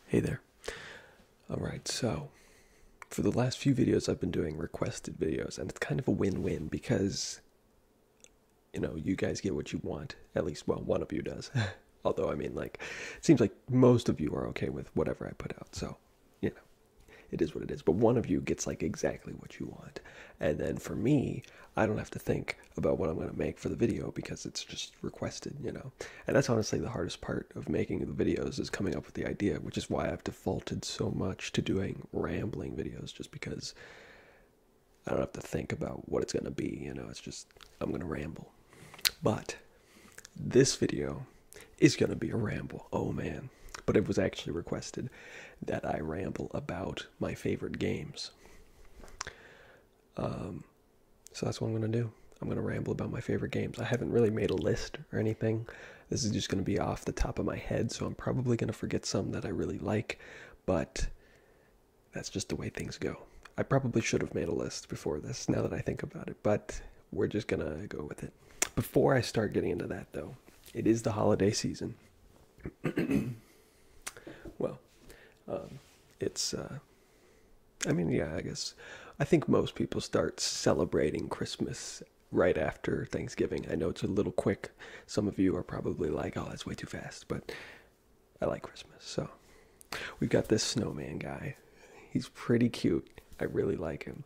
Hey there. Alright, so for the last few videos I've been doing requested videos, and it's kind of a win-win because, you guys get what you want. At least, well, one of you does. Although, it seems like most of you are okay with whatever I put out, so, you know, it is what it is. But one of you gets, like, exactly what you want. And then for me, I don't have to think about what I'm going to make for the video because it's just requested. And that's honestly the hardest part of making the videos is coming up with the idea, which is why I've defaulted so much to doing rambling videos, just because I don't have to think about what it's going to be. It's just, I'm going to ramble. But this video is going to be a ramble. Oh man. But it was actually requested that I ramble about my favorite games. So that's what I'm going to do. I'm going to ramble about my favorite games. I haven't really made a list or anything. This is just going to be off the top of my head, so I'm probably going to forget some that I really like, but that's just the way things go. I probably should have made a list before this, now that I think about it, but we're just going to go with it. Before I start getting into that, though, it is the holiday season. Well, it's, I guess I think most people start celebrating Christmas right after Thanksgiving. I know it's a little quick. Some of you are probably like, oh, that's way too fast, but I like Christmas. So we've got this snowman guy. He's pretty cute. I really like him.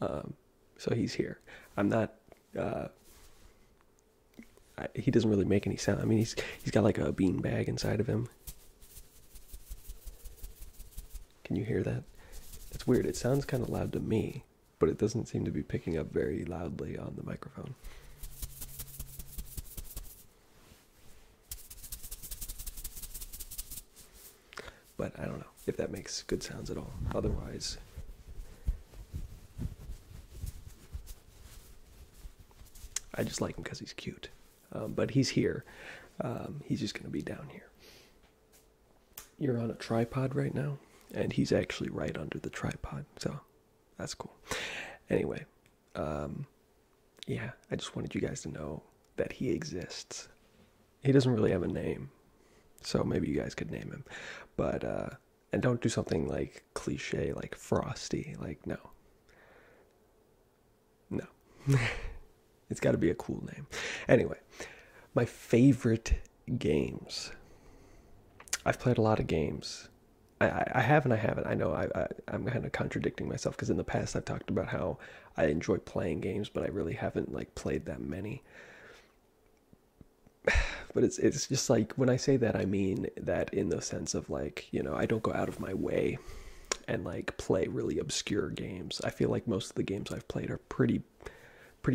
So he's here. I'm not, he doesn't really make any sound. I mean, he's got like a bean bag inside of him. Can you hear that? It's weird. It sounds kind of loud to me, but it doesn't seem to be picking up very loudly on the microphone. But I don't know if that makes good sounds at all. Otherwise, I just like him because he's cute. But he's here. He's just going to be down here. You're on a tripod right now, and he's actually right under the tripod, so that's cool. Anyway, yeah, I just wanted you guys to know that he exists. He doesn't really have a name, so maybe you guys could name him. But, and don't do something like cliche, like Frosty, like, no. No. It's got to be a cool name. Anyway, my favorite games. I've played a lot of games. I have and I haven't. I know I'm kind of contradicting myself because in the past I've talked about how I enjoy playing games, but I really haven't like played that many. But it's just like when I say that, I mean that in the sense of like, I don't go out of my way and like play really obscure games. I feel like most of the games I've played are pretty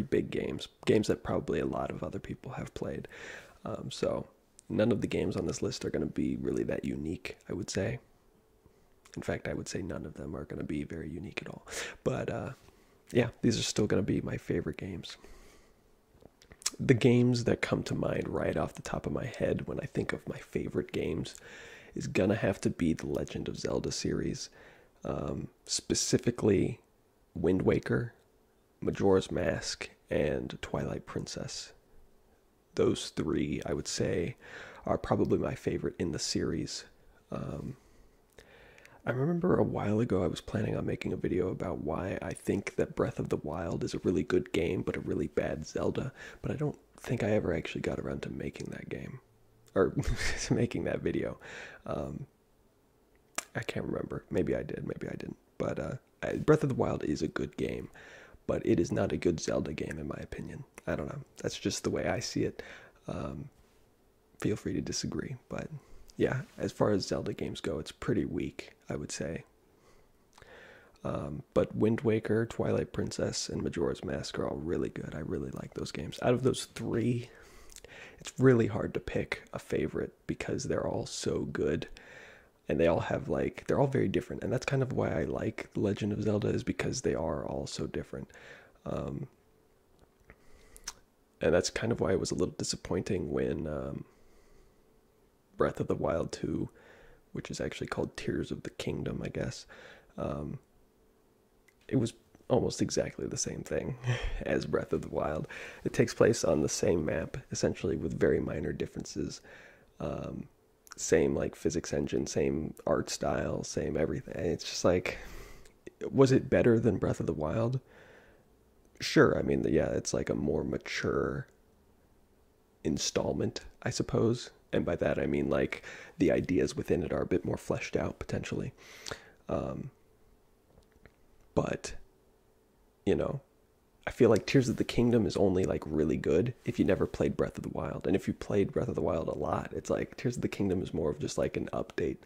big games that probably a lot of other people have played. So none of the games on this list are going to be really that unique, I would say. In fact, I would say none of them are going to be very unique at all. But yeah, these are still going to be my favorite games. The games that come to mind right off the top of my head when I think of my favorite games is going to have to be the Legend of Zelda series. Specifically, Wind Waker, Majora's Mask, and Twilight Princess. Those three, I would say, are probably my favorite in the series. I remember a while ago I was planning on making a video about why I think that Breath of the Wild is a really good game, but a really bad Zelda, but I don't think I ever actually got around to making that game, or to making that video. I can't remember. Maybe I did, maybe I didn't. But Breath of the Wild is a good game, but it is not a good Zelda game in my opinion. I don't know. That's just the way I see it. Feel free to disagree, but yeah, as far as Zelda games go, it's pretty weak, I would say. But Wind Waker, Twilight Princess, and Majora's Mask are all really good. I really like those games. Out of those three, it's really hard to pick a favorite because they're all so good. And they all have they're all very different. And that's kind of why I like The Legend of Zelda, is because they are all so different. And that's kind of why it was a little disappointing when Breath of the Wild 2, which is actually called Tears of the Kingdom, I guess. It was almost exactly the same thing as Breath of the Wild. It takes place on the same map, essentially, with very minor differences. same like physics engine, same art style, same everything. It's just like, was it better than Breath of the Wild? Sure. I mean, yeah, it's like a more mature installment, I suppose. And by that I mean like the ideas within it are a bit more fleshed out potentially. Um, but you know, I feel like Tears of the Kingdom is only like really good if you never played Breath of the Wild. And if you played Breath of the Wild a lot, it's like Tears of the Kingdom is more of just like an update,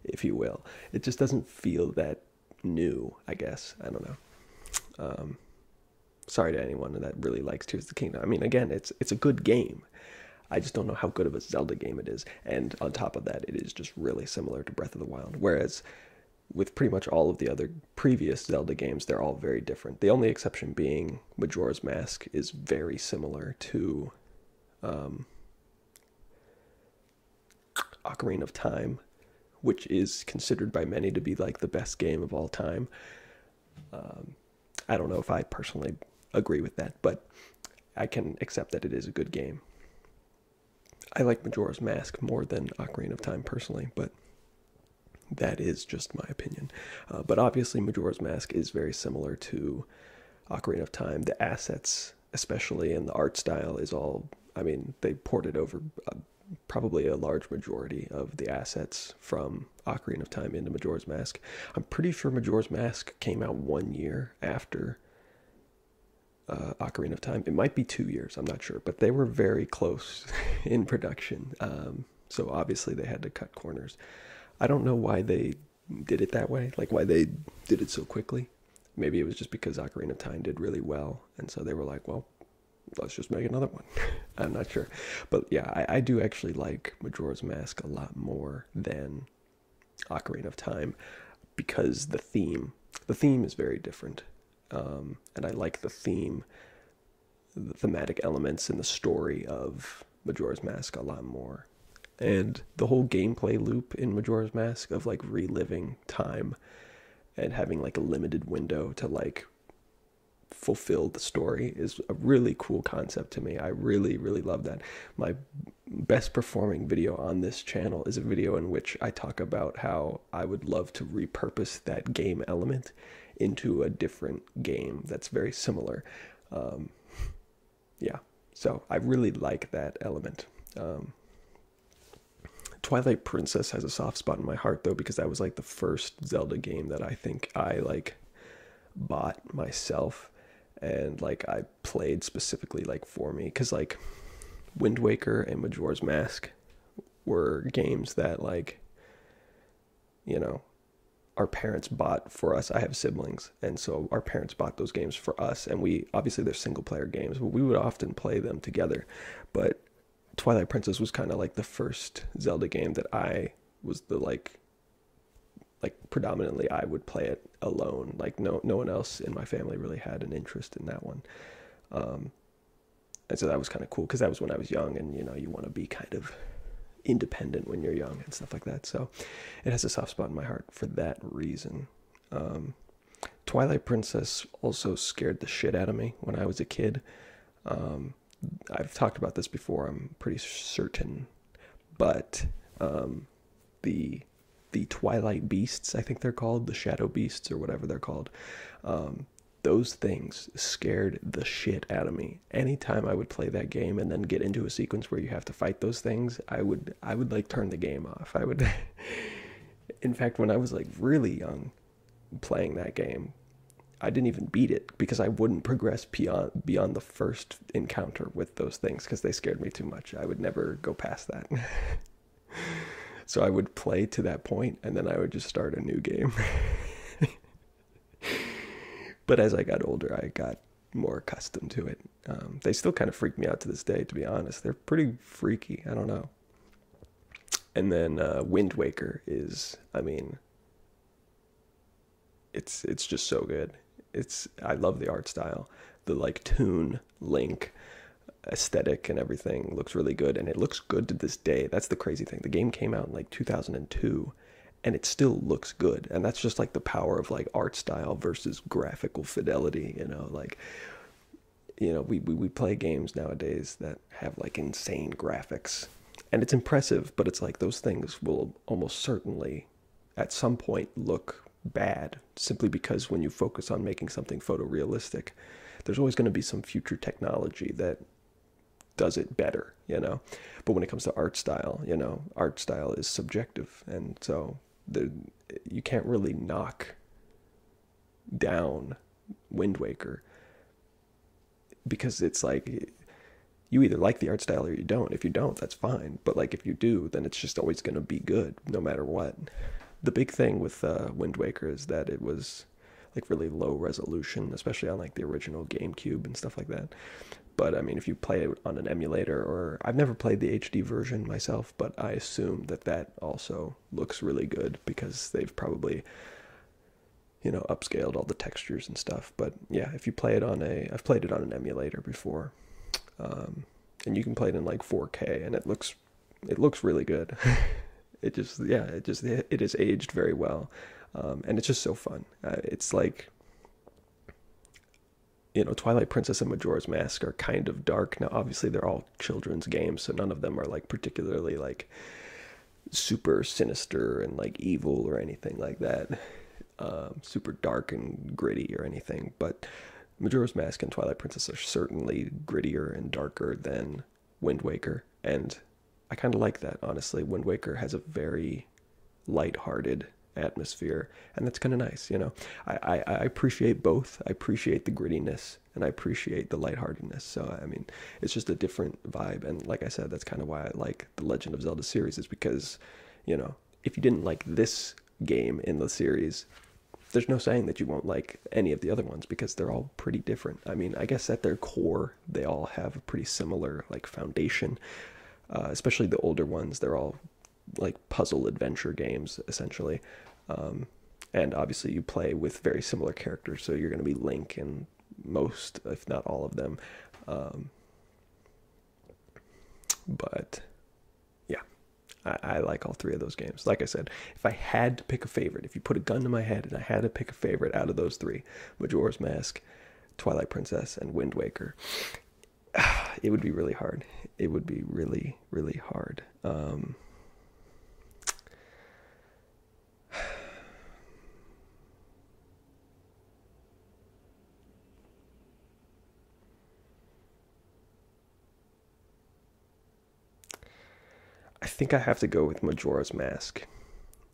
if you will. It just doesn't feel that new, I guess. I don't know. Um, Sorry to anyone that really likes Tears of the Kingdom. I mean, again, it's a good game. I just don't know how good of a Zelda game it is. And on top of that, it is just really similar to Breath of the Wild. Whereas with pretty much all of the other previous Zelda games, they're all very different. The only exception being Majora's Mask is very similar to um, Ocarina of Time, which is considered by many to be like the best game of all time. Um, I don't know if I personally agree with that, but I can accept that it is a good game. I like Majora's Mask more than Ocarina of Time personally, but that is just my opinion. But obviously, Majora's Mask is very similar to Ocarina of Time. The assets, especially, and the art style is all, I mean, they ported over probably a large majority of the assets from Ocarina of Time into Majora's Mask. I'm pretty sure Majora's Mask came out 1 year after Ocarina of Time. It might be 2 years, I'm not sure, but they were very close in production. So obviously they had to cut corners. I don't know why they did it that way, like why they did it so quickly. Maybe it was just because Ocarina of Time did really well, and so they were like, well, let's just make another one. I'm not sure. But yeah, I do actually like Majora's Mask a lot more than Ocarina of Time because the theme is very different. And I like the thematic elements in the story of Majora's Mask a lot more. And the whole gameplay loop in Majora's Mask of like reliving time and having like a limited window to like fulfill the story is a really cool concept to me. I really, really love that. My best performing video on this channel is a video in which I talk about how I would love to repurpose that game element into a different game that's very similar. Yeah, so I really like that element. Twilight Princess has a soft spot in my heart though, because that was like the first Zelda game that I think I like bought myself and like I played specifically like for me, because like Wind Waker and Majora's Mask were games that like, you know, our parents bought for us. I have siblings, and so our parents bought those games for us, and we obviously they're single player games, but we would often play them together. But Twilight Princess was kind of like the first Zelda game that I was the like predominantly I would play it alone. Like no one else in my family really had an interest in that one. And so that was kind of cool because that was when I was young, and you know, you want to be kind of independent when you're young and stuff like that. So it has a soft spot in my heart for that reason. Twilight Princess also scared the shit out of me when I was a kid. I've talked about this before, I'm pretty certain, but the Twilight Beasts, I think they're called, the Shadow Beasts or whatever they're called, those things scared the shit out of me. Anytime I would play that game and then get into a sequence where you have to fight those things, I would like turn the game off. I would in fact, when I was like really young playing that game, I didn't even beat it because I wouldn't progress beyond the first encounter with those things because they scared me too much. I would never go past that. So I would play to that point and then I would just start a new game. But as I got older, I got more accustomed to it. They still kind of freak me out to this day, to be honest. They're pretty freaky. I don't know. And then Wind Waker is, I mean, it's just so good. I love the art style. The like Toon Link aesthetic and everything looks really good, and it looks good to this day. That's the crazy thing. The game came out in like 2002 and it still looks good, and that's just like the power of like art style versus graphical fidelity, you know. Like, you know, we play games nowadays that have like insane graphics And it's impressive, but it's like those things will almost certainly at some point look bad simply because when you focus on making something photorealistic, there's always going to be some future technology that does it better, you know. But when it comes to art style, you know, art style is subjective, and so you can't really knock down Wind Waker because it's like you either like the art style or you don't. If you don't, that's fine. But like if you do, then it's just always going to be good no matter what. The big thing with Wind Waker is that it was like really low resolution, especially on like the original GameCube and stuff like that. But I mean, if you play it on an emulator, or I've never played the HD version myself, but I assume that that also looks really good because they've probably, you know, upscaled all the textures and stuff. But yeah, if you play it on I've played it on an emulator before, and you can play it in like 4K, and it looks really good. It just, yeah, it is aged very well, and it's just so fun. It's like, you know, Twilight Princess and Majora's Mask are kind of dark. Now, obviously, they're all children's games, so none of them are like particularly like super sinister and like evil or anything like that, super dark and gritty or anything. But Majora's Mask and Twilight Princess are certainly grittier and darker than Wind Waker, and I kind of like that, honestly. Wind Waker has a very lighthearted atmosphere, and that's kind of nice, you know. I appreciate both. I appreciate the grittiness, and I appreciate the lightheartedness. So, I mean, it's just a different vibe, and like I said, that's kind of why I like the Legend of Zelda series, is because, you know, if you didn't like this game in the series, there's no saying that you won't like any of the other ones, because they're all pretty different. I mean, I guess at their core, they all have a pretty similar, like, foundation, especially the older ones. They're all like puzzle adventure games, essentially. And obviously you play with very similar characters, so you're going to be Link in most, if not all of them. But yeah, I like all three of those games. Like I said, if I had to pick a favorite, if you put a gun to my head and I had to pick a favorite out of those three, Majora's Mask, Twilight Princess, and Wind Waker, it would be really hard. It would be really, really hard. I think I have to go with Majora's Mask.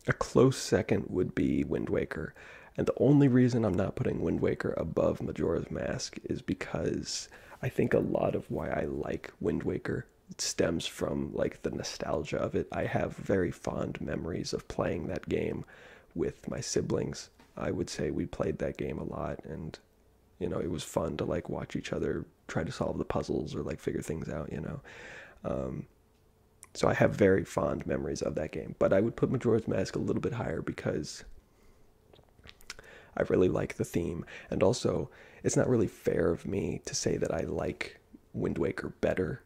A close second would be Wind Waker. And the only reason I'm not putting Wind Waker above Majora's Mask is because I think a lot of why I like Wind Waker stems from like the nostalgia of it. I have very fond memories of playing that game with my siblings. I would say we played that game a lot, and you know, it was fun to like watch each other try to solve the puzzles or like figure things out, you know. So I have very fond memories of that game, but I would put Majora's Mask a little bit higher because I really like the theme. And also, it's not really fair of me to say that I like Wind Waker better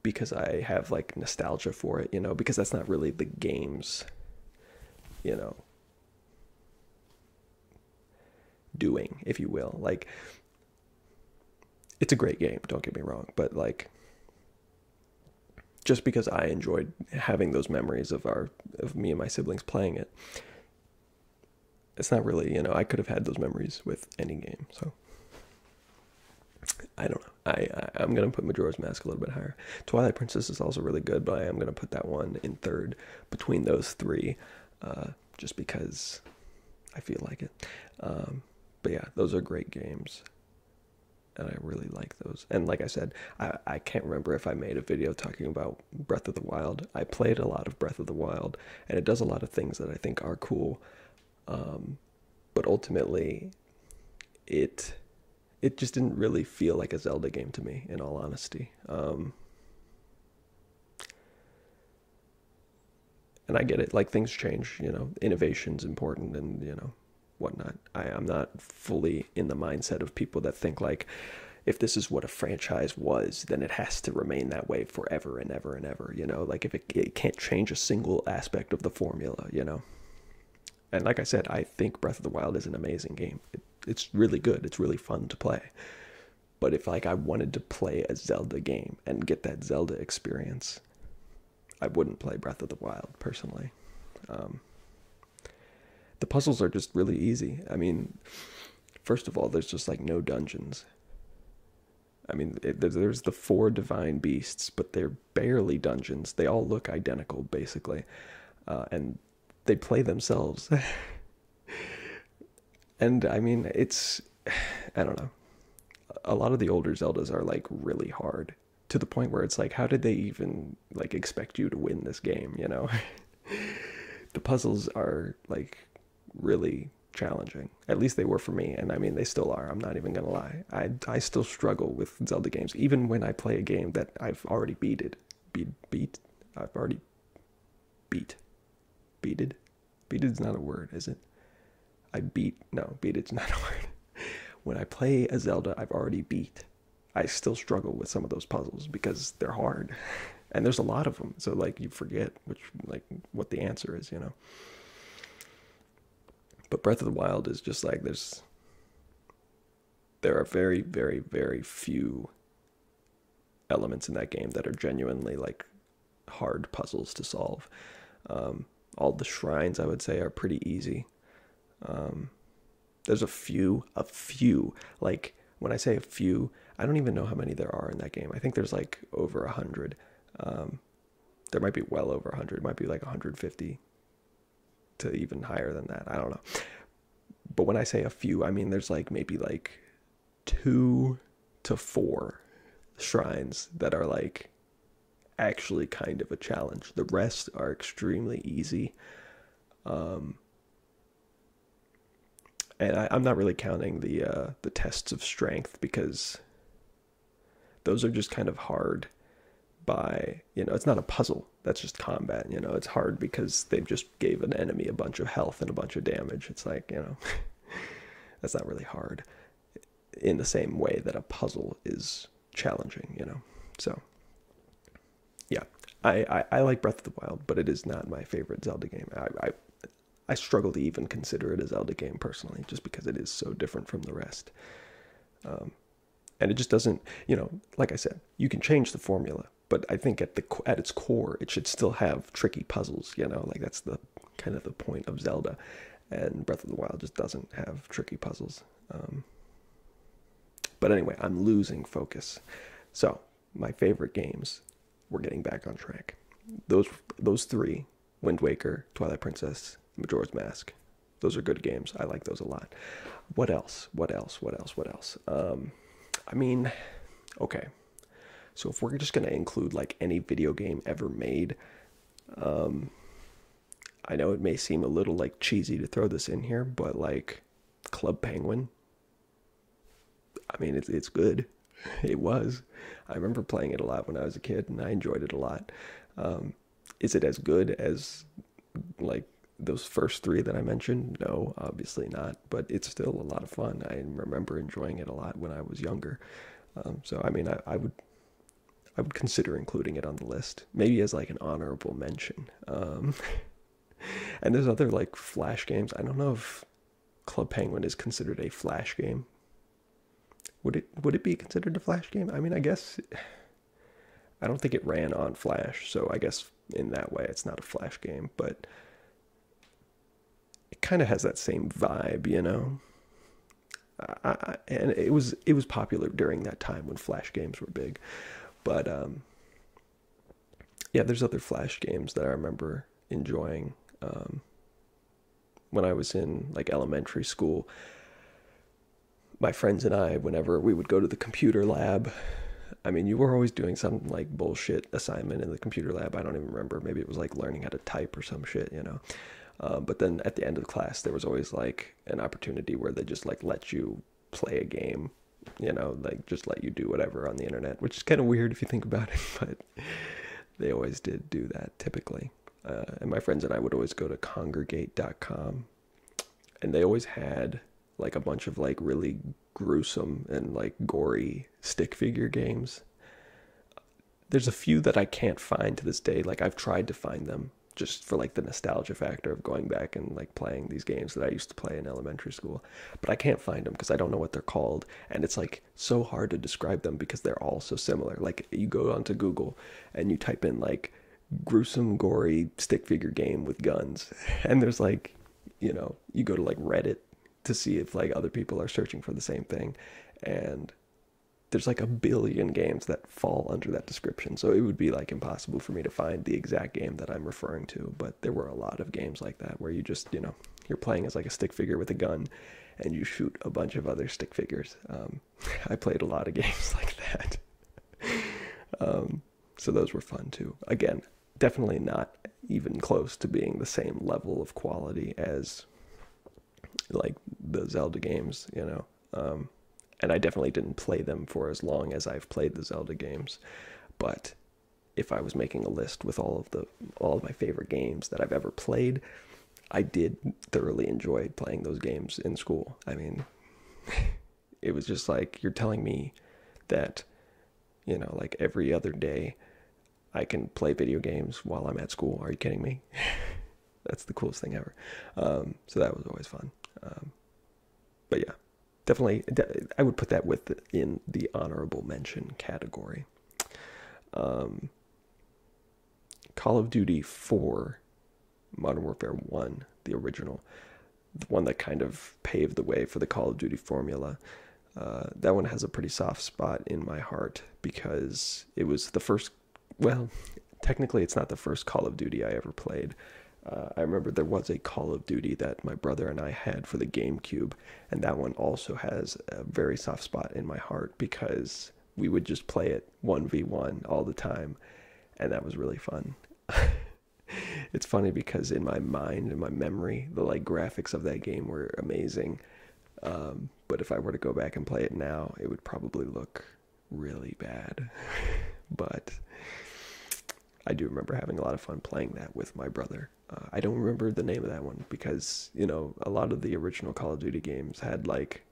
because I have like nostalgia for it, you know, because that's not really the game's, you know, doing, if you will. Like, it's a great game, don't get me wrong, but like, just because I enjoyed having those memories of me and my siblings playing it, it's not really, you know, I could have had those memories with any game. So I don't know. I'm gonna put Majora's Mask a little bit higher. Twilight Princess is also really good, but I am gonna put that one in third between those three, just because I feel like it. But yeah, those are great games, and I really like those. And like I said, I can't remember if I made a video talking about Breath of the Wild. I played a lot of Breath of the Wild, and it does a lot of things that I think are cool. But ultimately, it just didn't really feel like a Zelda game to me, in all honesty. And I get it, like things change, you know, innovation's important and, you know, whatnot. I'm not fully in the mindset of people that think like, if this is what a franchise was, then it has to remain that way forever and ever and ever, you know, like if it can't change a single aspect of the formula, you know. And like I said, I think Breath of the Wild is an amazing game. It's really good. It's really fun to play. But if like I wanted to play a Zelda game and get that Zelda experience, I wouldn't play Breath of the Wild personally. The puzzles are just really easy. I mean, first of all, there's just like no dungeons. I mean, there's the four divine beasts, but they're barely dungeons. They all look identical, basically, and they play themselves. And I mean, I don't know. A lot of the older Zeldas are like really hard to the point where it's like, how did they even like expect you to win this game? You know, the puzzles are like really challenging. At least they were for me, and I mean they still are. I'm not even gonna lie. I still struggle with Zelda games, even when I play a game that I've already beated. Beat. I've already beated. Beated is not a word, is it? Beat it's not a word. When I play a Zelda I've already beat, I still struggle with some of those puzzles because they're hard, and there's a lot of them. So like you forget what the answer is, you know. But Breath of the Wild is just like there are very, very, very few elements in that game that are genuinely like hard puzzles to solve. All the shrines, I would say, are pretty easy. There's a few. Like when I say a few, I don't even know how many there are in that game. I think there's like over 100. There might be well over 100. It might be like 150 to even higher than that. I don't know. But when I say a few, I mean there's like maybe like 2 to 4 shrines that are like actually kind of a challenge. The rest are extremely easy. And I'm not really counting the tests of strength, because those are just kind of hard by, it's not a puzzle. That's just combat, it's hard because they just gave an enemy a bunch of health and a bunch of damage. It's like, that's not really hard in the same way that a puzzle is challenging, So, yeah, I like Breath of the Wild, but it is not my favorite Zelda game. I struggle to even consider it a Zelda game personally, just because it is so different from the rest. And it just doesn't, like I said, you can change the formula, but I think at its core, it should still have tricky puzzles, like that's the kind of the point of Zelda. And Breath of the Wild just doesn't have tricky puzzles. But anyway, I'm losing focus. So my favorite games, we're getting back on track. Those three, Wind Waker, Twilight Princess, Majora's Mask. Those are good games. I like those a lot. What else? I mean, okay. So if we're just going to include like any video game ever made, I know it may seem a little like cheesy to throw this in here, but like Club Penguin, I mean, it's good. It was. I remember playing it a lot when I was a kid, and I enjoyed it a lot. Is it as good as like those first three that I mentioned? No, obviously not, but it's still a lot of fun. I remember enjoying it a lot when I was younger. So I mean, I would consider including it on the list, maybe as like an honorable mention. And there's other like Flash games. I don't know if Club Penguin is considered a Flash game. Would it be considered a Flash game? I mean, I guess I don't think it ran on Flash, so I guess in that way it's not a Flash game, but it kind of has that same vibe, and it was popular during that time when Flash games were big. But yeah, there's other Flash games that I remember enjoying when I was in like elementary school. My friends and I, whenever we would go to the computer lab, I mean, you were always doing some like bullshit assignment in the computer lab. I don't even remember. Maybe it was like learning how to type or some shit, But then at the end of the class, there was always like an opportunity where they just like let you play a game, like just let you do whatever on the internet, which is kind of weird if you think about it, but they always did do that typically. And my friends and I would always go to congregate.com, and they always had like a bunch of like really gruesome and like gory stick figure games. There's a few that I can't find to this day. Like I've tried to find them just for like the nostalgia factor of going back and like playing these games that I used to play in elementary school, but I can't find them because I don't know what they're called, and it's like so hard to describe them because they're all so similar. Like you go onto Google and you type in like gruesome, gory stick figure game with guns. And there's like, you go to like Reddit to see if like other people are searching for the same thing. And there's like a billion games that fall under that description. So it would be like impossible for me to find the exact game that I'm referring to. But there were a lot of games like that where you just, you're playing as like a stick figure with a gun and you shoot a bunch of other stick figures. I played a lot of games like that. So those were fun too. Again, definitely not even close to being the same level of quality as like the Zelda games, and I definitely didn't play them for as long as I've played the Zelda games. But if I was making a list with all of my favorite games that I've ever played, I did thoroughly enjoy playing those games in school. I mean, it was just like, you're telling me that, like every other day I can play video games while I'm at school. Are you kidding me? That's the coolest thing ever. So that was always fun. But yeah, definitely, I would put that in the honorable mention category. Call of Duty 4, Modern Warfare 1, the original, the one that kind of paved the way for the Call of Duty formula. That one has a pretty soft spot in my heart because it was the first, well, technically it's not the first Call of Duty I ever played. I remember there was a Call of Duty that my brother and I had for the GameCube, and that one also has a very soft spot in my heart because we would just play it 1v1 all the time, and that was really fun. It's funny because in my mind, in my memory, the like graphics of that game were amazing, but if I were to go back and play it now, it would probably look really bad. But I do remember having a lot of fun playing that with my brother. I don't remember the name of that one because, a lot of the original Call of Duty games had like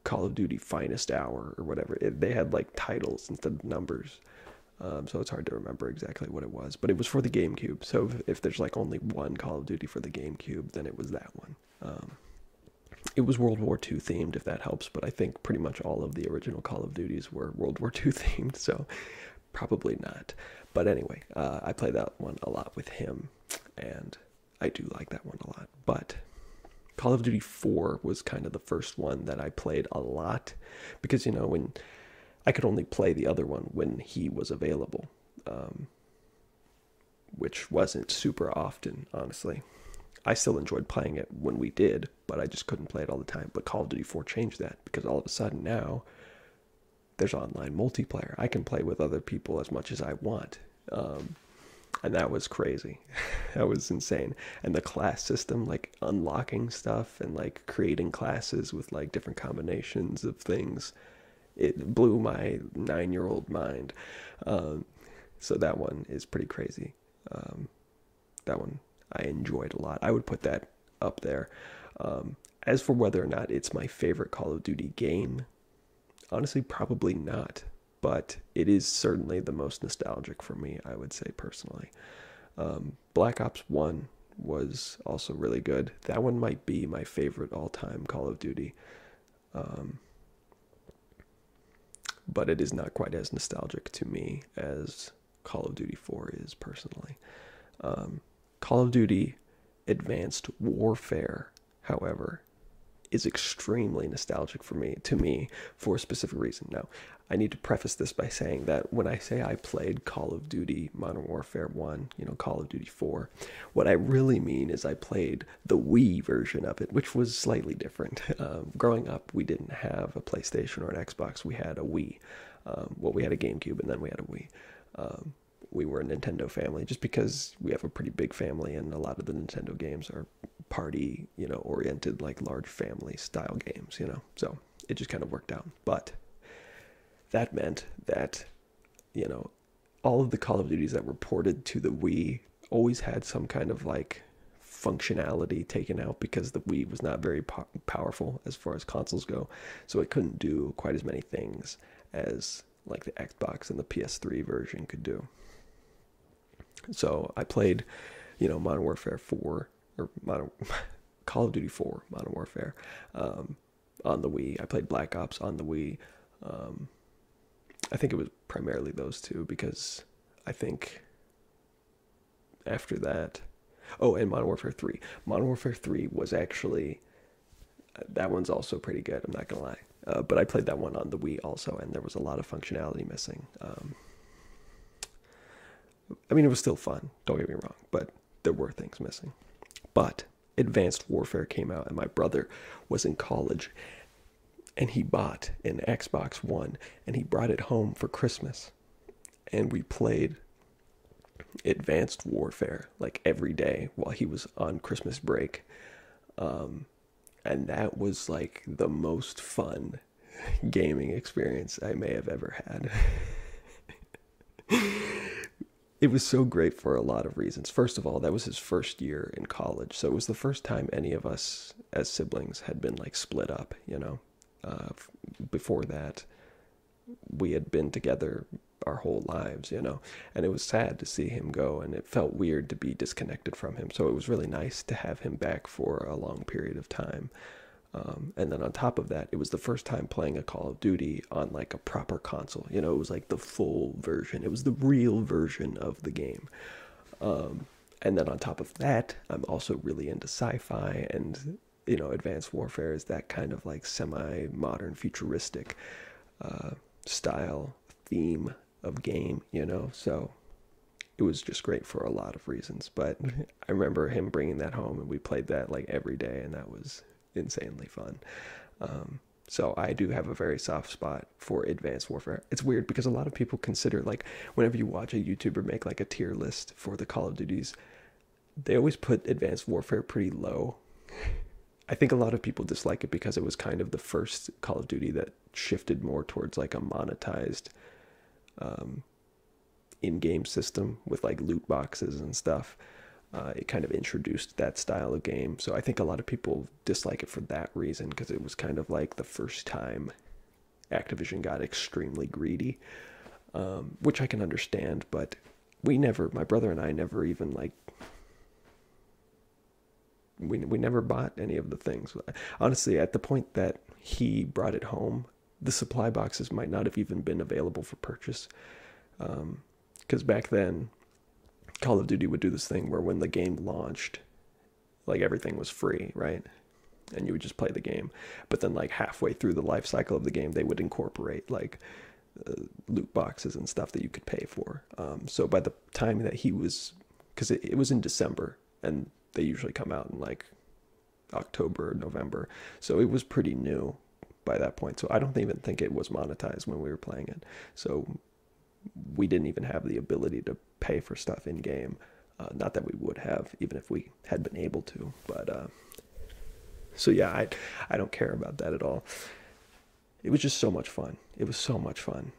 Call of Duty Finest Hour or whatever. They had like titles instead of numbers. So it's hard to remember exactly what it was. But it was for the GameCube. So if there's like only one Call of Duty for the GameCube, then it was that one. It was World War II themed, if that helps. But I think pretty much all of the original Call of Duties were World War II themed. So probably not. But anyway, I played that one a lot with him, and I do like that one a lot. But Call of Duty 4 was kind of the first one that I played a lot, because, when I could only play the other one when he was available, which wasn't super often, honestly. I still enjoyed playing it when we did, but I just couldn't play it all the time. But Call of Duty 4 changed that, because all of a sudden now, there's online multiplayer. I can play with other people as much as I want. And that was crazy. That was insane. And the class system, like unlocking stuff and like creating classes with like different combinations of things, it blew my 9-year-old mind. So that one is pretty crazy. That one I enjoyed a lot. I would put that up there. As for whether or not it's my favorite Call of Duty game, honestly, probably not, but it is certainly the most nostalgic for me, I would say personally. Black Ops 1 was also really good. That one might be my favorite all-time Call of Duty, but it is not quite as nostalgic to me as Call of Duty 4 is personally. Call of Duty Advanced Warfare, however, is extremely nostalgic to me, for a specific reason. Now, I need to preface this by saying that when I say I played Call of Duty Modern Warfare 1, Call of Duty 4, what I really mean is I played the Wii version of it, which was slightly different. Growing up, we didn't have a PlayStation or an Xbox. We had a Wii. We had a GameCube, and then we had a Wii. We were a Nintendo family just because we have a pretty big family, and a lot of the Nintendo games are party, oriented, like large family style games, so it just kind of worked out. But that meant that, all of the Call of Duties that were ported to the Wii always had some kind of like functionality taken out because the Wii was not very powerful as far as consoles go, so it couldn't do quite as many things as like the Xbox and the PS3 version could do. So I played, Modern Warfare 4, or Call of Duty 4, Modern Warfare, on the Wii. I played Black Ops on the Wii. I think it was primarily those two because I think after that. Oh, and Modern Warfare 3. Modern Warfare 3 was actually, that one's also pretty good, I'm not gonna lie. But I played that one on the Wii also, and there was a lot of functionality missing. I mean, it was still fun, don't get me wrong, but there were things missing. But Advanced Warfare came out, and my brother was in college, and he bought an Xbox One, and he brought it home for Christmas. And we played Advanced Warfare like every day while he was on Christmas break. And that was like the most fun gaming experience I may have ever had. It was so great for a lot of reasons. First of all, that was his first year in college, so it was the first time any of us as siblings had been like split up, you know. Before that, we had been together our whole lives, you know, and it was sad to see him go, and it felt weird to be disconnected from him. So it was really nice to have him back for a long period of time. And then on top of that, it was the first time playing a Call of Duty on like a proper console. You know, it was like the full version. It was the real version of the game. And then on top of that, I'm also really into sci-fi, and you know, Advanced Warfare is that kind of like semi-modern, futuristic style theme of game. You know, so it was just great for a lot of reasons. But I remember him bringing that home, and we played that like every day, and that was insanely fun. So I do have a very soft spot for Advanced Warfare. It's weird because a lot of people consider, like, whenever you watch a YouTuber make like a tier list for the Call of Duties, they always put Advanced Warfare pretty low. I think a lot of people dislike it because it was kind of the first Call of Duty that shifted more towards like a monetized in-game system with like loot boxes and stuff. It kind of introduced that style of game. So I think a lot of people dislike it for that reason, because it was kind of like the first time Activision got extremely greedy, which I can understand, but my brother and I never even like, we never bought any of the things. Honestly, at the point that he brought it home, the supply boxes might not have even been available for purchase. Because back then, Call of Duty would do this thing where when the game launched, like everything was free, right? And you would just play the game. But then like halfway through the life cycle of the game, they would incorporate like loot boxes and stuff that you could pay for. So by the time that he was, because it was in December, and they usually come out in like October or November. So it was pretty new by that point. So I don't even think it was monetized when we were playing it. So we didn't even have the ability to pay for stuff in game. Not that we would have, even if we had been able to. But so yeah, I don't care about that at all. It was just so much fun. It was so much fun.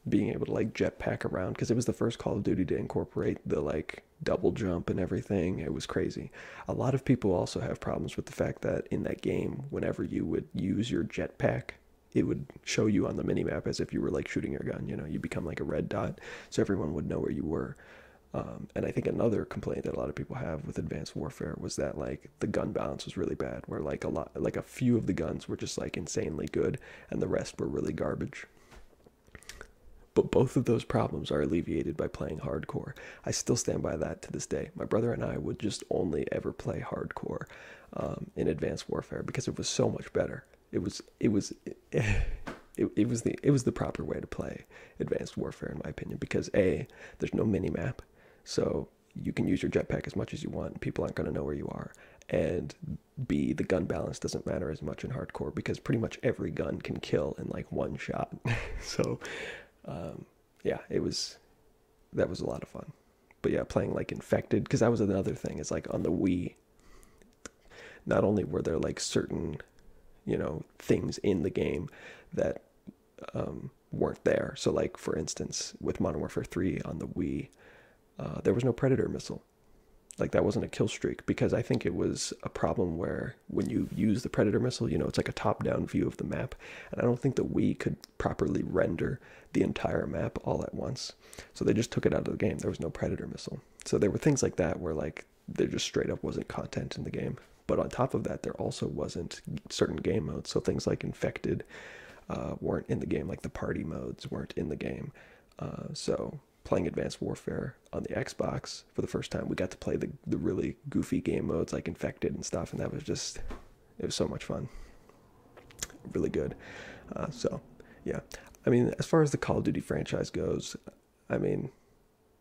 Being able to like jetpack around, because it was the first Call of Duty to incorporate the like double jump and everything. It was crazy. A lot of people also have problems with the fact that in that game, whenever you would use your jetpack, it would show you on the minimap as if you were like shooting your gun. You know, you become like a red dot, so everyone would know where you were. And I think another complaint that a lot of people have with Advanced Warfare was that like the gun balance was really bad, where like a few of the guns were just like insanely good, and the rest were really garbage. But both of those problems are alleviated by playing hardcore. I still stand by that to this day. My brother and I would just only ever play hardcore in Advanced Warfare because it was so much better. It was the proper way to play Advanced Warfare, in my opinion, because A, there's no mini map, so you can use your jetpack as much as you want. People aren't going to know where you are. And B, the gun balance doesn't matter as much in hardcore because pretty much every gun can kill in like one shot. So yeah, that was a lot of fun. But yeah, playing like Infected, because that was another thing, is like on the Wii, not only were there like certain, you know, things in the game that weren't there. So like, for instance, with Modern Warfare 3 on the Wii, there was no Predator missile. Like, that wasn't a kill streak, because I think it was a problem where when you use the Predator missile, you know, it's like a top-down view of the map, and I don't think the Wii could properly render the entire map all at once. So they just took it out of the game. There was no Predator missile. So there were things like that where like there just straight up wasn't content in the game. But on top of that, there also wasn't certain game modes. So things like Infected weren't in the game, like the party modes weren't in the game. So playing Advanced Warfare on the Xbox for the first time. We got to play the really goofy game modes like Infected and stuff, and that was just, it was so much fun. Really good. So, yeah. I mean, as far as the Call of Duty franchise goes, I mean,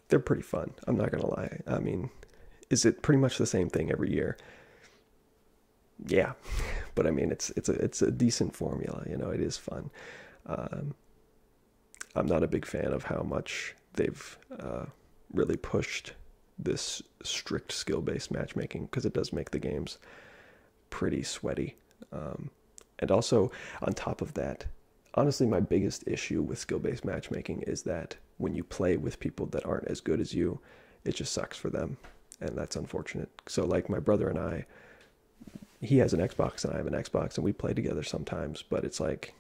they're pretty fun. I'm not going to lie. I mean, is it pretty much the same thing every year? Yeah. But I mean, it's a decent formula, you know, it is fun. I'm not a big fan of how much they've really pushed this strict skill-based matchmaking, because it does make the games pretty sweaty. And also, on top of that, honestly, my biggest issue with skill-based matchmaking is that when you play with people that aren't as good as you, it just sucks for them, and that's unfortunate. So, like, my brother and I, he has an Xbox and I have an Xbox, and we play together sometimes, but it's like,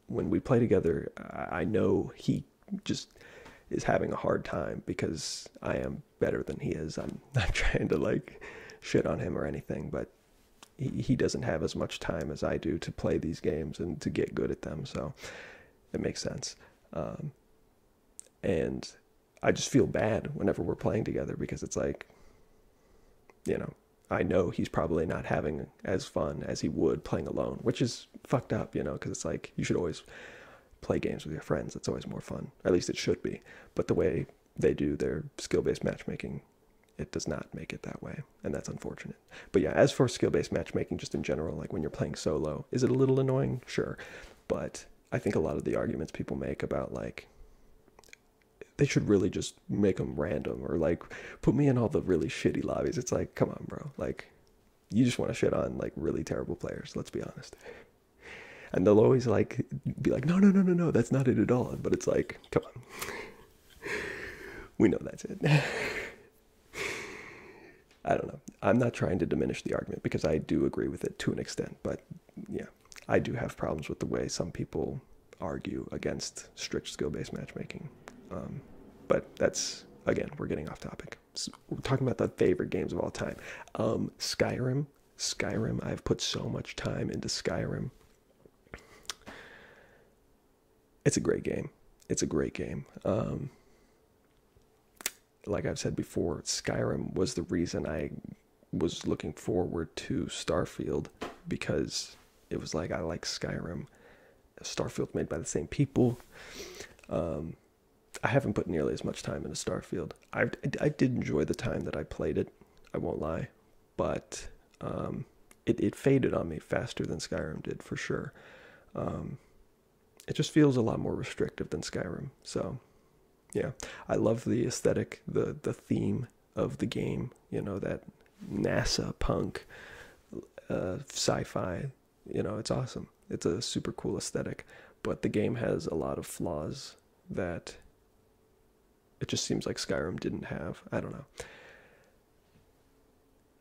when we play together, I know he just is having a hard time because I am better than he is. I'm not trying to, like, shit on him or anything, but he doesn't have as much time as I do to play these games and to get good at them, so it makes sense. And I just feel bad whenever we're playing together, because it's like, you know, I know he's probably not having as fun as he would playing alone, which is fucked up, you know, because it's like, you should always play games with your friends. It's always more fun. At least it should be. But the way they do their skill-based matchmaking, it does not make it that way, and that's unfortunate. But yeah, as for skill-based matchmaking, just in general, like when you're playing solo, is it a little annoying? Sure. But I think a lot of the arguments people make about, like, they should really just make them random, or like put me in all the really shitty lobbies. It's like, come on, bro. Like, you just want to shit on like really terrible players. Let's be honest. And they'll always like be like, no, that's not it at all. But it's like, come on, we know that's it. I don't know. I'm not trying to diminish the argument, because I do agree with it to an extent. But yeah, I do have problems with the way some people argue against strict skill-based matchmaking. But that's, again, we're getting off topic. So we're talking about the favorite games of all time. Skyrim, I've put so much time into Skyrim. It's a great game. Like I've said before, Skyrim was the reason I was looking forward to Starfield, because it was like, I like Skyrim. Starfield made by the same people. I haven't put nearly as much time into Starfield. I did enjoy the time that I played it, I won't lie, but it faded on me faster than Skyrim did, for sure. It just feels a lot more restrictive than Skyrim. So yeah, I love the aesthetic, the theme of the game, you know, that NASA punk sci-fi, you know, it's awesome. It's a super cool aesthetic, but the game has a lot of flaws that it just seems like Skyrim didn't have. I don't know.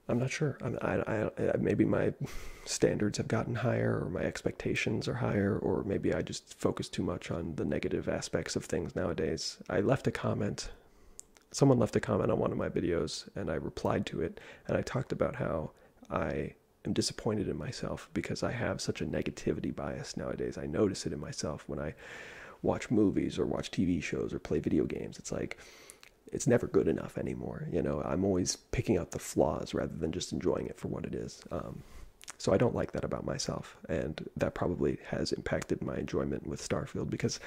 I'm not sure. I maybe my standards have gotten higher, or my expectations are higher, or maybe I just focus too much on the negative aspects of things nowadays. Someone left a comment on one of my videos, and I replied to it, and I talked about how I am disappointed in myself because I have such a negativity bias nowadays. I notice it in myself when I watch movies or watch TV shows or play video games. It's like, it's never good enough anymore. You know, I'm always picking out the flaws rather than just enjoying it for what it is. So I don't like that about myself, and that probably has impacted my enjoyment with Starfield, because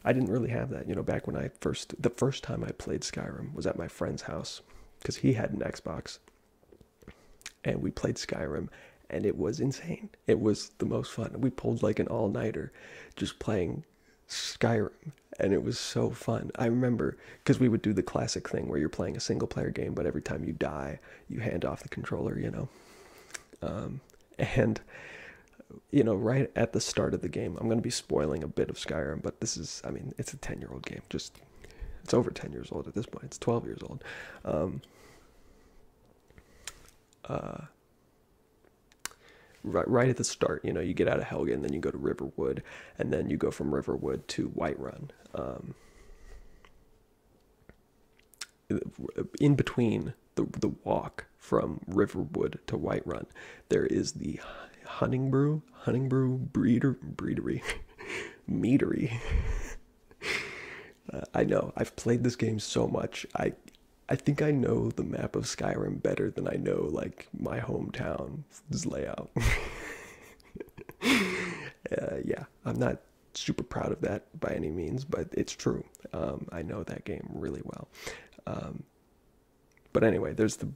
I didn't really have that. You know, back when the first time I played Skyrim was at my friend's house, because he had an Xbox, and we played Skyrim, and it was insane. It was the most fun. We pulled like an all-nighter just playing Skyrim, and it was so fun. I remember, because we would do the classic thing where you're playing a single player game, but every time you die you hand off the controller, you know. And you know, right at the start of the game, I'm going to be spoiling a bit of Skyrim, but this is, I mean, it's a 10-year-old game. Just, it's over 10 years old at this point. It's 12 years old. Right at the start, you know, you get out of Helgen, then you go to Riverwood, and then you go from Riverwood to Whiterun. In between the walk from Riverwood to Whiterun, there is the Honningbrew Breedery, Meadery. I know. I've played this game so much. I think I know the map of Skyrim better than I know like my hometown's layout. Yeah, I'm not super proud of that by any means, but it's true. I know that game really well. Um, but anyway, there's the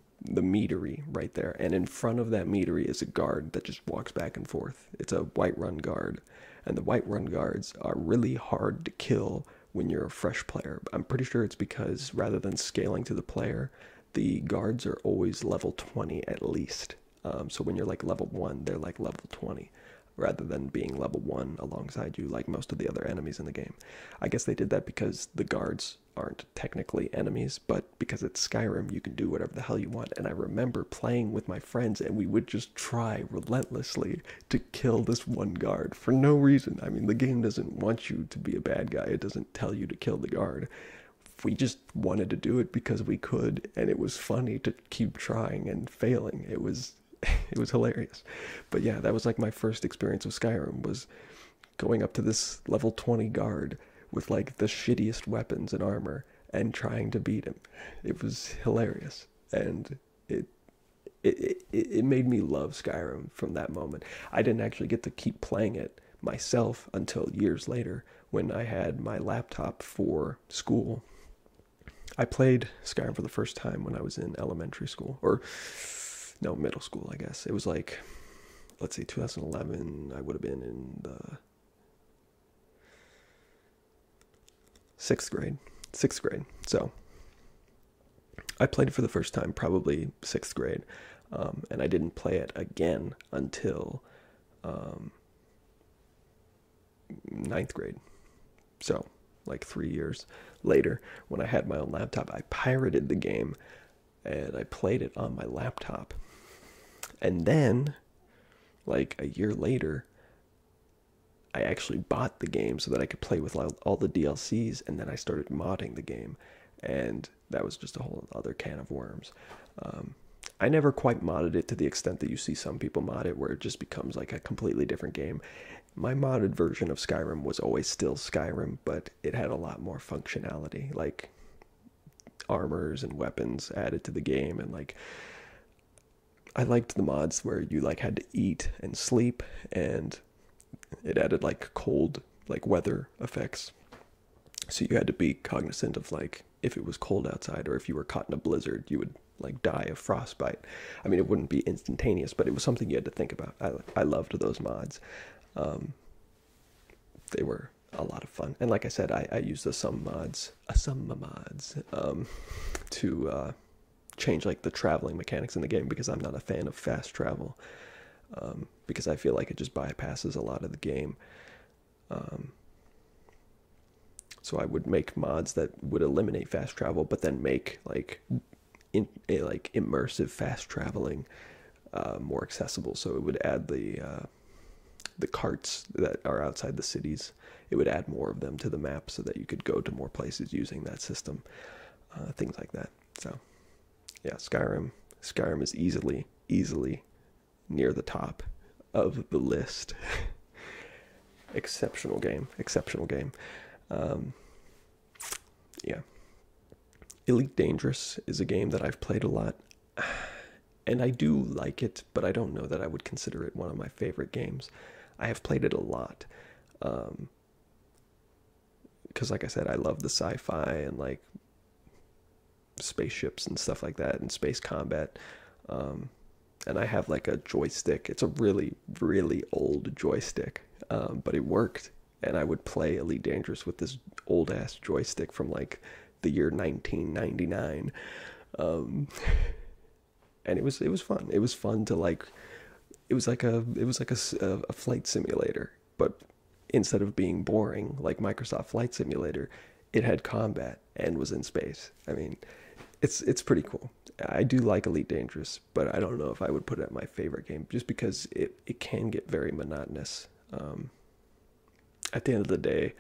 meadery right there, and in front of that meadery is a guard that just walks back and forth. It's a Whiterun guard, and the Whiterun guards are really hard to kill when you're a fresh player. I'm pretty sure it's because rather than scaling to the player, the guards are always level 20 at least. So when you're like level 1, they're like level 20 rather than being level 1 alongside you like most of the other enemies in the game. I guess they did that because the guards aren't technically enemies, but because it's Skyrim, you can do whatever the hell you want. And I remember playing with my friends, and we would just try relentlessly to kill this one guard for no reason. I mean, the game doesn't want you to be a bad guy. It doesn't tell you to kill the guard. We just wanted to do it because we could, and it was funny to keep trying and failing. It was it was hilarious. But yeah, that was like my first experience with Skyrim, was going up to this level 20 guard with like the shittiest weapons and armor and trying to beat him. It was hilarious, and it made me love Skyrim from that moment. I didn't actually get to keep playing it myself until years later when I had my laptop for school. I played Skyrim for the first time when I was in elementary school, or no, middle school, I guess. It was like, let's see, 2011. I would have been in the sixth grade. So I played it for the first time, probably sixth grade, and I didn't play it again until ninth grade. So like 3 years later, when I had my own laptop, I pirated the game and I played it on my laptop. And then, like a year later, I actually bought the game so that I could play with all the DLCs, and then I started modding the game, and that was just a whole other can of worms. I never quite modded it to the extent that you see some people mod it, where it just becomes like a completely different game. My modded version of Skyrim was always still Skyrim, but it had a lot more functionality, like armors and weapons added to the game, and like I liked the mods where you like had to eat and sleep, and it added like cold, like weather effects. So you had to be cognizant of like if it was cold outside, or if you were caught in a blizzard, you would like die of frostbite. I mean, it wouldn't be instantaneous, but it was something you had to think about. I loved those mods. They were a lot of fun, and like I said, I used some mods to change like the traveling mechanics in the game, because I'm not a fan of fast travel, because I feel like it just bypasses a lot of the game. So I would make mods that would eliminate fast travel, but then make like like immersive fast traveling more accessible. So it would add the carts that are outside the cities. It would add more of them to the map so that you could go to more places using that system, things like that. So yeah, Skyrim is easily near the top of the list. Exceptional game. Yeah. Elite Dangerous is a game that I've played a lot, and I do like it, but I don't know that I would consider it one of my favorite games. I have played it a lot, because like I said, I love the sci-fi and like spaceships and stuff like that, and space combat. And I have like a joystick. It's a really, really old joystick, but it worked. And I would play Elite Dangerous with this old ass joystick from like the year 1999. And it was fun. It was fun to like. It was like a flight simulator, but instead of being boring like Microsoft Flight Simulator, it had combat and was in space. I mean, it's pretty cool. I do like Elite Dangerous, but I don't know if I would put it at my favorite game, just because it can get very monotonous. At the end of the day,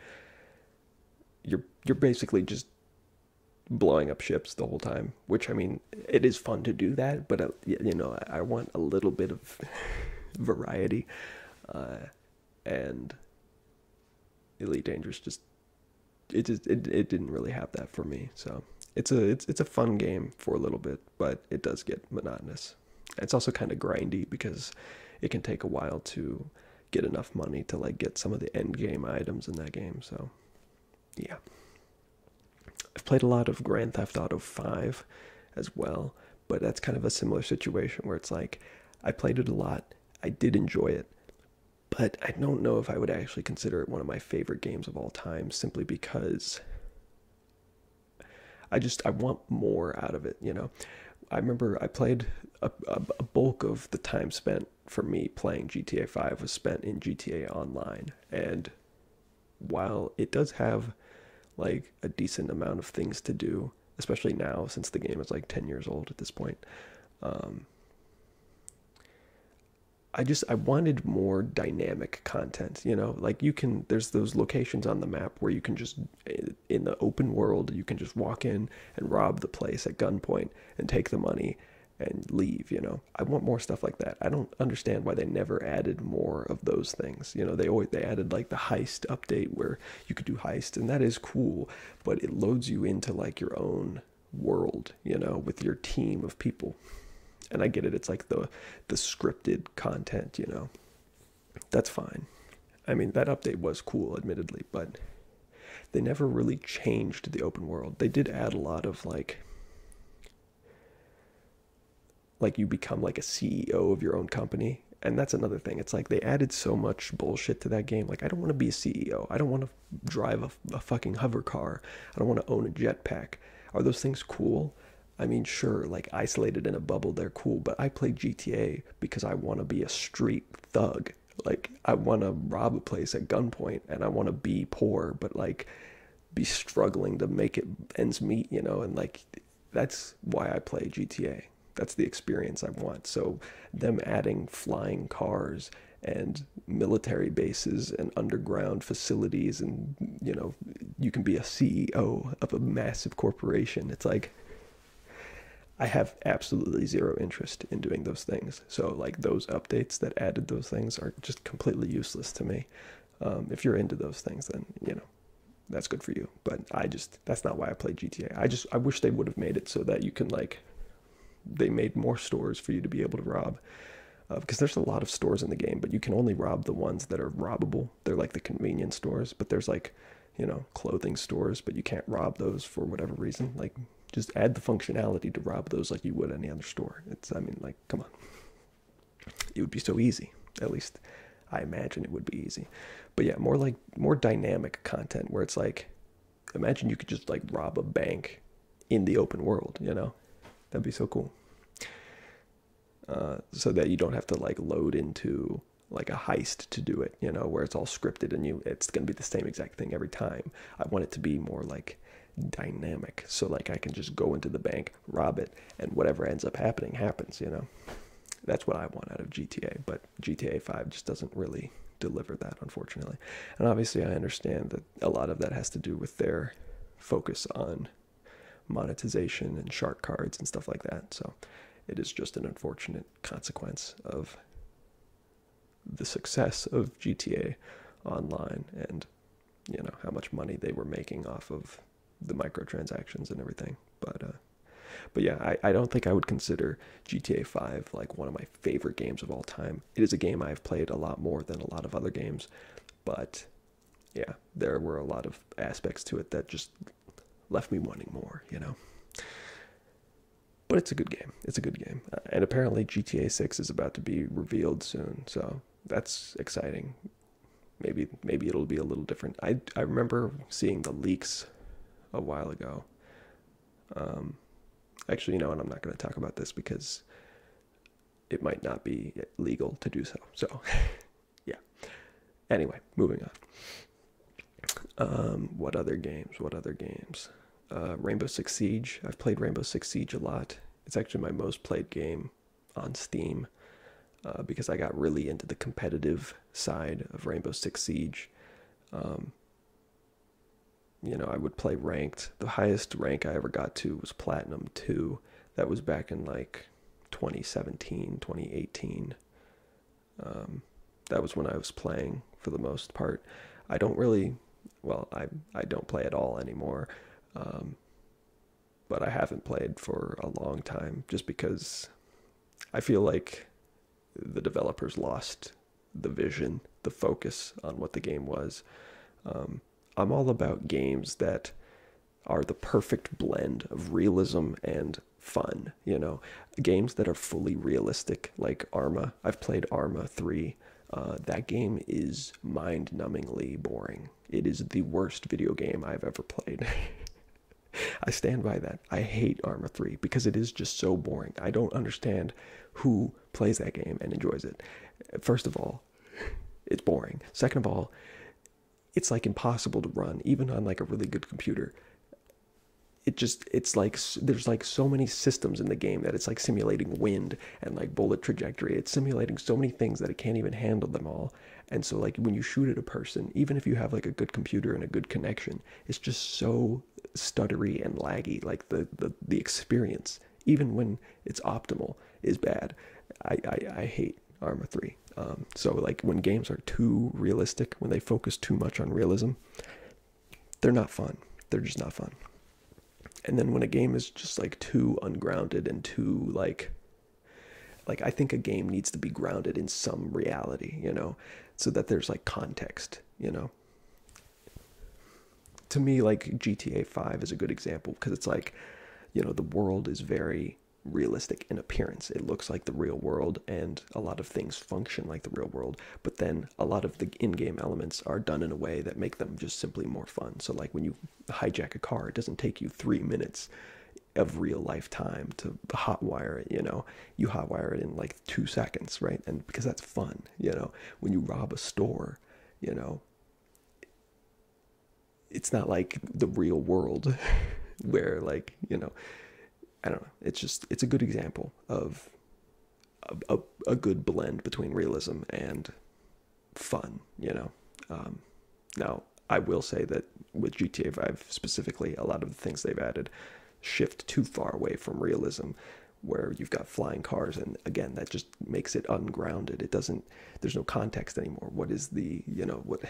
you're basically just blowing up ships the whole time, which, I mean, it is fun to do that, but you know, I want a little bit of variety, and Elite Dangerous just it didn't really have that for me. So it's a fun game for a little bit, but it does get monotonous. It's also kind of grindy because it can take a while to get enough money to like get some of the end game items in that game. So yeah, I've played a lot of Grand Theft Auto 5 as well, but that's kind of a similar situation where it's like I played it a lot. I did enjoy it, but I don't know if I would actually consider it one of my favorite games of all time simply because I want more out of it, you know. I remember I played a bulk of the time spent for me playing GTA 5 was spent in GTA Online. And while it does have like a decent amount of things to do, especially now since the game is like 10 years old at this point, um, I wanted more dynamic content, you know, like there's those locations on the map where you can just, in the open world, you can just walk in and rob the place at gunpoint and take the money and leave, you know. I want more stuff like that. I don't understand why they never added more of those things. You know, they added like the heist update where you could do heist, and that is cool, but it loads you into like your own world, you know, with your team of people. And I get it, it's like the scripted content, you know. That's fine. I mean, that update was cool, admittedly, but they never really changed the open world. They did add a lot of like you become like a CEO of your own company. And that's another thing. It's like they added so much bullshit to that game. Like, I don't want to be a CEO. I don't want to drive a fucking hover car. I don't want to own a jetpack. Are those things cool? I mean, sure, like isolated in a bubble, they're cool, but I play GTA because I want to be a street thug. Like, I want to rob a place at gunpoint and I want to be poor, but like be struggling to make it ends meet, you know, and like that's why I play GTA. That's the experience I want. So them adding flying cars and military bases and underground facilities and, you know, you can be a CEO of a massive corporation. It's like I have absolutely zero interest in doing those things. So like those updates that added those things are just completely useless to me. If you're into those things, then, you know, that's good for you. But that's not why I play GTA. I wish they would have made it so that you can like, they made more stores for you to be able to rob. Because there's a lot of stores in the game, but you can only rob the ones that are robbable. They're like the convenience stores, but there's like, you know, clothing stores, but you can't rob those for whatever reason. Like, just add the functionality to rob those like you would any other store. I mean, like, come on. It would be so easy. At least I imagine it would be easy. But yeah, more dynamic content where it's like, imagine you could just like rob a bank in the open world, you know? That'd be so cool. So that you don't have to like load into like a heist to do it, you know, where it's all scripted and it's going to be the same exact thing every time. I want it to be more like dynamic, so like I can just go into the bank, rob it, and whatever ends up happening happens, you know. That's what I want out of GTA, but GTA 5 just doesn't really deliver that, unfortunately. And obviously I understand that a lot of that has to do with their focus on monetization and shark cards and stuff like that. So it is just an unfortunate consequence of the success of GTA Online and, you know, how much money they were making off of the microtransactions and everything. But yeah, I don't think I would consider GTA 5 like one of my favorite games of all time. It is a game I've played a lot more than a lot of other games, but yeah, there were a lot of aspects to it that just left me wanting more, you know. But it's a good game. It's a good game. And apparently GTA 6 is about to be revealed soon, so that's exciting. Maybe it'll be a little different. I remember seeing the leaks a while ago. Actually, you know, and I'm not going to talk about this because it might not be legal to do so. So, yeah. Anyway, moving on. What other games? Rainbow Six Siege. I've played Rainbow Six Siege a lot. It's actually my most played game on Steam because I got really into the competitive side of Rainbow Six Siege. You know, I would play ranked. The highest rank I ever got to was Platinum 2. That was back in like 2017, 2018. That was when I was playing for the most part. I don't really well, I don't play at all anymore. Um, but I haven't played for a long time just because I feel like the developers lost the vision, the focus on what the game was. Um, I'm all about games that are the perfect blend of realism and fun, you know, games that are fully realistic, like Arma. I've played Arma 3. That game is mind numbingly boring. It is the worst video game I've ever played. I stand by that. I hate Arma 3 because it is just so boring. I don't understand who plays that game and enjoys it. First of all, it's boring. Second of all, it's like impossible to run even on like a really good computer. It's like there's like so many systems in the game that it's like simulating wind and like bullet trajectory. It's simulating so many things that it can't even handle them all. And so like when you shoot at a person, even if you have like a good computer and a good connection, it's just so stuttery and laggy. Like the experience, even when it's optimal, is bad. I hate Arma 3. So like when games are too realistic, when they focus too much on realism, they're not fun. They're just not fun. And then when a game is just like too ungrounded and too like I think a game needs to be grounded in some reality, you know, so that there's like context, you know. To me, like GTA 5 is a good example because it's like, you know, the world is very realistic in appearance. It looks like the real world and a lot of things function like the real world, but then a lot of the in-game elements are done in a way that make them just simply more fun. So like when you hijack a car, it doesn't take you 3 minutes of real life time to hotwire it, you know. You hotwire it in like 2 seconds, right? And because that's fun, you know. When you rob a store, you know, it's not like the real world where like, you know, I don't know. It's a good example of a good blend between realism and fun, you know. Now, I will say that with GTA 5 specifically, a lot of the things they've added shift too far away from realism, where you've got flying cars, and again, that just makes it ungrounded. It doesn't, there's no context anymore. What is the, you know, what,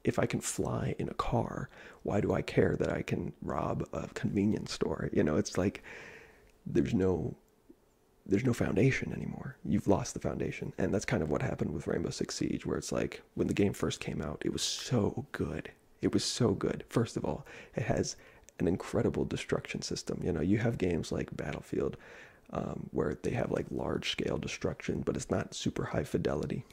if I can fly in a car, why do I care that I can rob a convenience store? You know, it's like there's no foundation anymore. You've lost the foundation. And that's kind of what happened with Rainbow Six Siege, where it's like when the game first came out, it was so good. It was so good. First of all, it has an incredible destruction system. You know, you have games like Battlefield, where they have like large scale destruction, but it's not super high fidelity.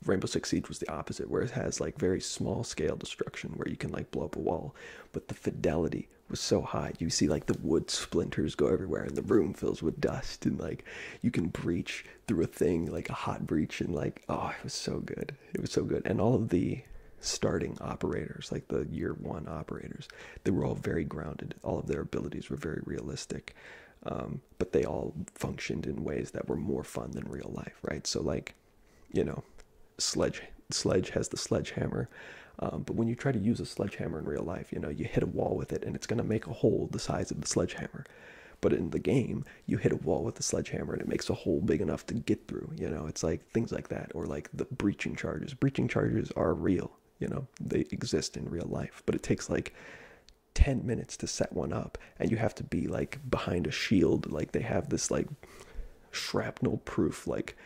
Rainbow Six Siege was the opposite, where it has like very small scale destruction where you can like blow up a wall, but the fidelity was so high. You see like the wood splinters go everywhere and the room fills with dust, and like you can breach through a thing like a hot breach, and like, oh, it was so good. It was so good. And all of the starting operators, like the year one operators, they were all very grounded. All of their abilities were very realistic. But they all functioned in ways that were more fun than real life, right? So like, you know, Sledge has the sledgehammer, but when you try to use a sledgehammer in real life, you know, you hit a wall with it and it's going to make a hole the size of the sledgehammer. But in the game, you hit a wall with the sledgehammer and it makes a hole big enough to get through. You know, it's like things like that. Or like the breaching charges. Breaching charges are real, you know, they exist in real life, but it takes like 10 minutes to set one up, and you have to be like behind a shield. Like they have this like shrapnel proof like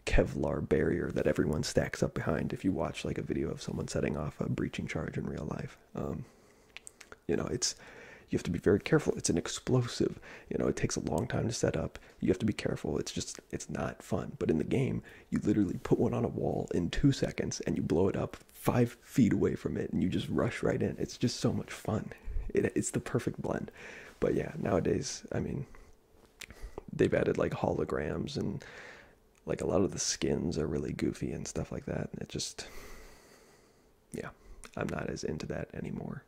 Kevlar barrier that everyone stacks up behind if you watch like a video of someone setting off a breaching charge in real life. You know, it's, you have to be very careful. It's an explosive, you know, it takes a long time to set up. You have to be careful. It's just, it's not fun. But in the game, you literally put one on a wall in 2 seconds and you blow it up 5 feet away from it and you just rush right in. It's just so much fun. It's the perfect blend. But yeah, nowadays, I mean, they've added like holograms, and like a lot of the skins are really goofy and stuff like that. It just, yeah, I'm not as into that anymore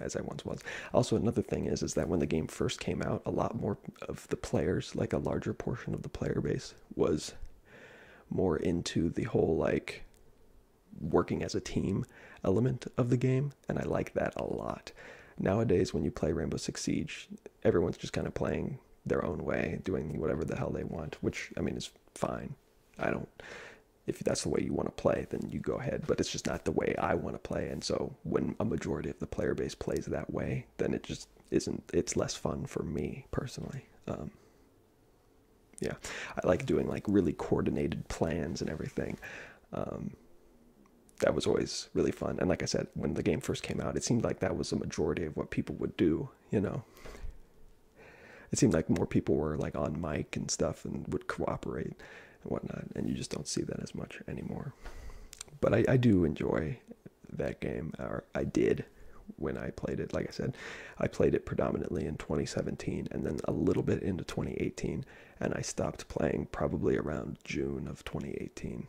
as I once was. Also, another thing is that when the game first came out, a lot more of the players, like a larger portion of the player base, was more into the whole like working as a team element of the game, and I like that a lot. Nowadays, when you play Rainbow Six Siege, everyone's just kind of playing their own way, doing whatever the hell they want, which, I mean, is fine. I don't, if that's the way you want to play, then you go ahead. But it's just not the way I want to play. And so when a majority of the player base plays that way, then it just isn't. It's less fun for me personally. Yeah, I like doing like really coordinated plans and everything. That was always really fun. And like I said, when the game first came out, it seemed like that was a majority of what people would do. It seemed like more people were like on mic and stuff and would cooperate and whatnot, and you just don't see that as much anymore. But I do enjoy that game, or I did when I played it. Like I said, I played it predominantly in 2017 and then a little bit into 2018, and I stopped playing probably around June of 2018.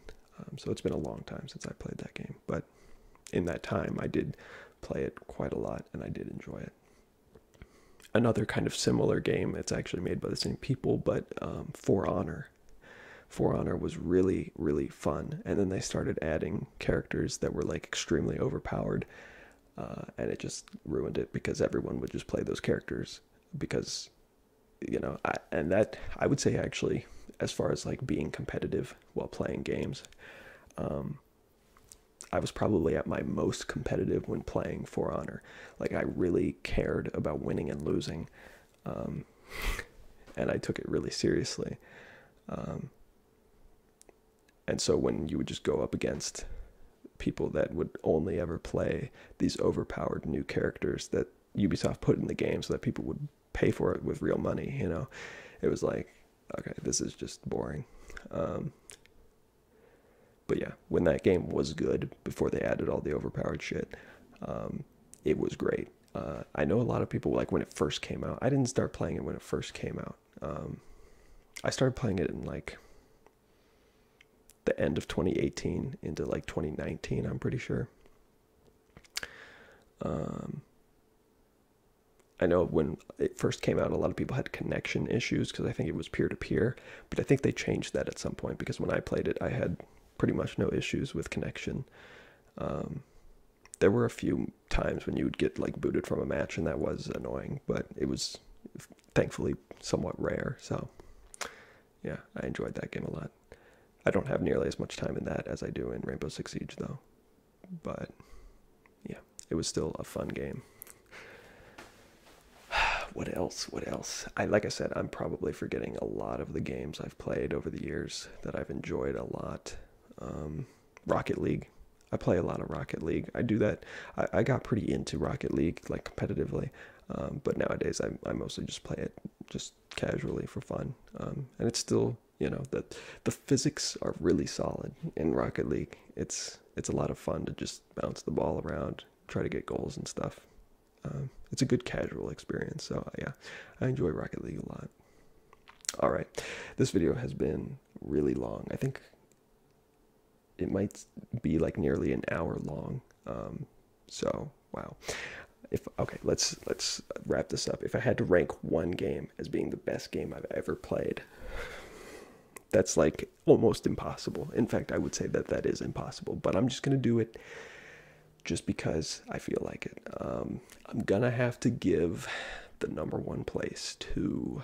So it's been a long time since I played that game, but in that time I did play it quite a lot and I did enjoy it. Another kind of similar game, it's actually made by the same people, but For Honor. For Honor was really, really fun, and then they started adding characters that were like extremely overpowered, and it just ruined it because everyone would just play those characters because, I would say actually, as far as like being competitive while playing games, I was probably at my most competitive when playing For Honor. Like I really cared about winning and losing, and I took it really seriously. And so when you would just go up against people that would only ever play these overpowered new characters that Ubisoft put in the game so that people would pay for it with real money, it was like, okay, this is just boring. But yeah, when that game was good, before they added all the overpowered shit, it was great. I know a lot of people, like when it first came out, I didn't start playing it when it first came out. I started playing it in like the end of 2018 into like 2019, I'm pretty sure. I know when it first came out, a lot of people had connection issues because I think it was peer-to-peer, but I think they changed that at some point because when I played it, I had pretty much no issues with connection. There were a few times when you would get like booted from a match, and that was annoying, but it was thankfully somewhat rare. So yeah, I enjoyed that game a lot. I don't have nearly as much time in that as I do in Rainbow Six Siege though, but yeah, it was still a fun game. What else? Like I said, I'm probably forgetting a lot of the games I've played over the years that I've enjoyed a lot. Rocket League. I play a lot of Rocket League. I do that. I got pretty into Rocket League, like competitively, but nowadays I mostly just play it just casually for fun. And it's still, the physics are really solid in Rocket League. It's a lot of fun to just bounce the ball around, try to get goals and stuff. It's a good casual experience. So yeah, I enjoy Rocket League a lot. All right, this video has been really long. I think it might be like nearly an hour long. So wow. Okay, let's wrap this up. If I had to rank one game as being the best game I've ever played, that's like almost impossible. In fact, I would say that is impossible, but I'm just gonna do it just because I feel like it. I'm gonna have to give the number one place to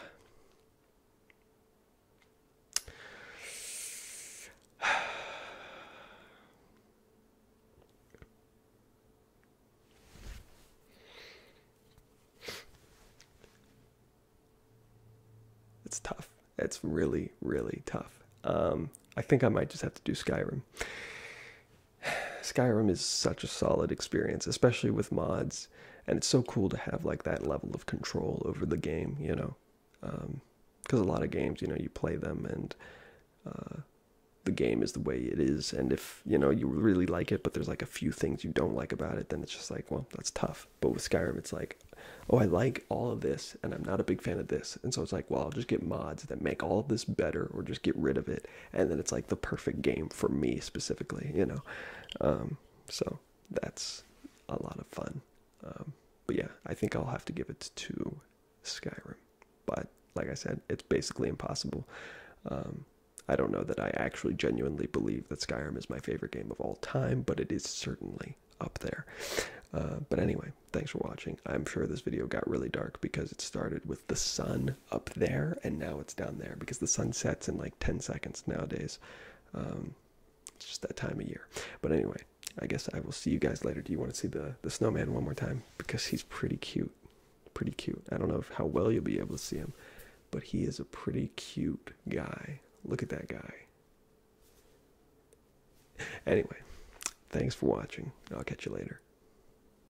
it's tough. It's really, really tough. I think I might just have to do Skyrim. Skyrim is such a solid experience, especially with mods, and it's so cool to have like that level of control over the game, because a lot of games, you play them and the game is the way it is, and if you really like it but there's like a few things you don't like about it, then it's just like, well, that's tough. But with Skyrim, it's like, oh, I like all of this and I'm not a big fan of this, and so it's like, well, I'll just get mods that make all of this better or just get rid of it, and then it's like the perfect game for me specifically. So that's a lot of fun. But yeah, I think I'll have to give it to Skyrim, but like I said, it's basically impossible. I don't know that I actually genuinely believe that Skyrim is my favorite game of all time, but it is certainly up there. But anyway, thanks for watching. I'm sure this video got really dark because it started with the sun up there and now it's down there because the sun sets in like 10 seconds nowadays. It's just that time of year. But anyway, I guess I will see you guys later. Do you want to see the snowman one more time? Because he's pretty cute. Pretty cute. I don't know how well you'll be able to see him, but he is a pretty cute guy. Look at that guy. Anyway, thanks for watching. I'll catch you later.